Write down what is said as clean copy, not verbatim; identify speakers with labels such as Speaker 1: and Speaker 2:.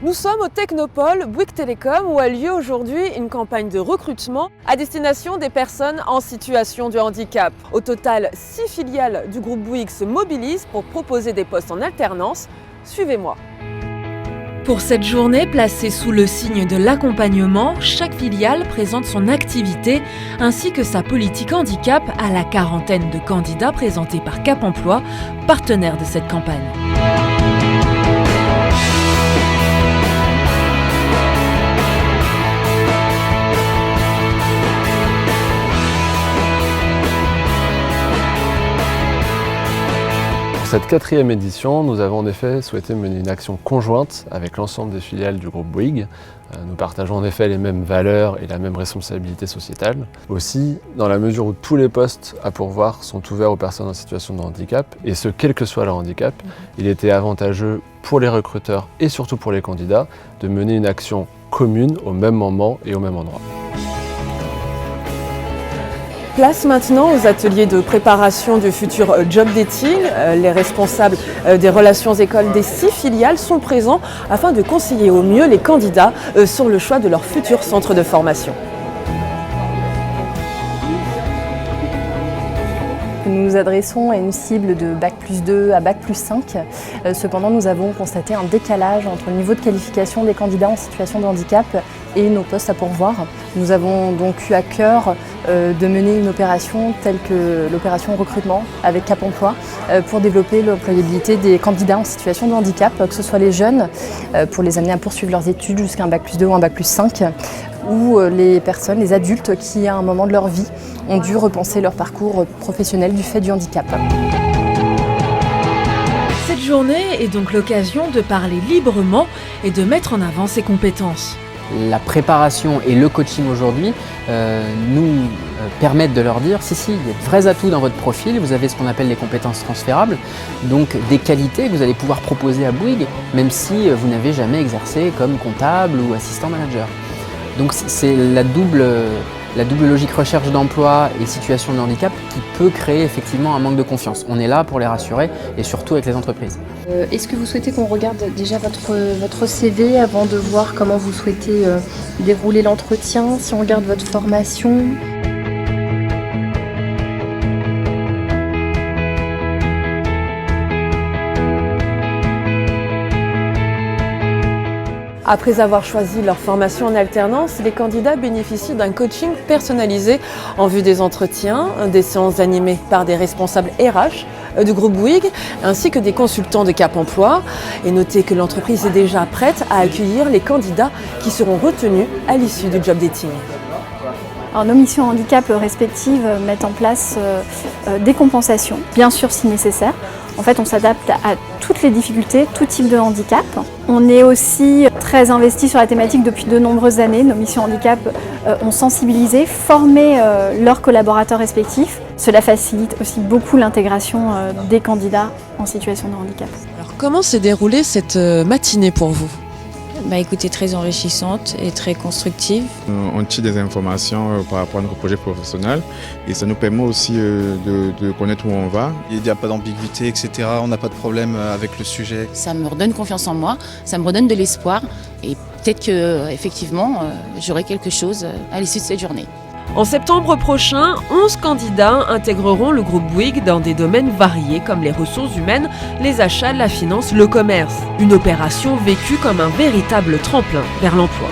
Speaker 1: Nous sommes au Technopole Bouygues Telecom où a lieu aujourd'hui une campagne de recrutement à destination des personnes en situation de handicap. Au total, 6 filiales du groupe Bouygues se mobilisent pour proposer des postes en alternance. Suivez-moi. Pour cette journée placée sous le signe de l'accompagnement, chaque filiale présente son activité ainsi que sa politique handicap à la quarantaine de candidats présentés par Cap Emploi, partenaire de cette campagne.
Speaker 2: Pour cette 4e édition, nous avons en effet souhaité mener une action conjointe avec l'ensemble des filiales du groupe Bouygues. Nous partageons en effet les mêmes valeurs et la même responsabilité sociétale. Aussi, dans la mesure où tous les postes à pourvoir sont ouverts aux personnes en situation de handicap, et ce, quel que soit leur handicap, il était avantageux pour les recruteurs et surtout pour les candidats de mener une action commune au même moment et au même endroit.
Speaker 1: Place maintenant aux ateliers de préparation du futur job dating. Les responsables des relations écoles des 6 filiales sont présents afin de conseiller au mieux les candidats sur le choix de leur futur centre de formation.
Speaker 3: Nous nous adressons à une cible de Bac+2 à Bac+5. Cependant, nous avons constaté un décalage entre le niveau de qualification des candidats en situation de handicap et nos postes à pourvoir. Nous avons donc eu à cœur de mener une opération telle que l'opération recrutement avec Cap Emploi pour développer l'employabilité des candidats en situation de handicap, que ce soit les jeunes, pour les amener à poursuivre leurs études jusqu'à un Bac+2 ou un Bac+5, ou les personnes, les adultes qui, à un moment de leur vie, ont dû repenser leur parcours professionnel du fait du handicap.
Speaker 1: Cette journée est donc l'occasion de parler librement et de mettre en avant ses compétences.
Speaker 4: La préparation et le coaching aujourd'hui nous permettent de leur dire si, il y a de vrais atouts dans votre profil, vous avez ce qu'on appelle les compétences transférables, donc des qualités que vous allez pouvoir proposer à Bouygues, même si vous n'avez jamais exercé comme comptable ou assistant manager. Donc c'est la double logique recherche d'emploi et situation de handicap qui peut créer effectivement un manque de confiance. On est là pour les rassurer et surtout avec les entreprises.
Speaker 3: Est-ce que vous souhaitez qu'on regarde déjà votre CV avant de voir comment vous souhaitez dérouler l'entretien, si on regarde votre formation ?
Speaker 1: Après avoir choisi leur formation en alternance, les candidats bénéficient d'un coaching personnalisé en vue des entretiens, des séances animées par des responsables RH du groupe Bouygues, ainsi que des consultants de Cap Emploi. Et notez que l'entreprise est déjà prête à accueillir les candidats qui seront retenus à l'issue du job dating.
Speaker 5: Alors, nos missions handicap respectives mettent en place des compensations, bien sûr si nécessaire. En fait, on s'adapte à toutes les difficultés, tout type de handicap. On est aussi très investi sur la thématique depuis de nombreuses années. Nos missions handicap ont sensibilisé, formé leurs collaborateurs respectifs. Cela facilite aussi beaucoup l'intégration des candidats en situation de handicap.
Speaker 1: Alors, comment s'est déroulée cette matinée pour vous ?
Speaker 6: Écoutez, très enrichissante et très constructive.
Speaker 7: On tire des informations par rapport à notre projet professionnel et ça nous permet aussi de connaître où on va.
Speaker 8: Il n'y a pas d'ambiguïté, etc. On n'a pas de problème avec le sujet.
Speaker 6: Ça me redonne confiance en moi, ça me redonne de l'espoir et peut-être que effectivement j'aurai quelque chose à l'issue de cette journée.
Speaker 1: En septembre prochain, 11 candidats intégreront le groupe Bouygues dans des domaines variés comme les ressources humaines, les achats, la finance, le commerce. Une opération vécue comme un véritable tremplin vers l'emploi.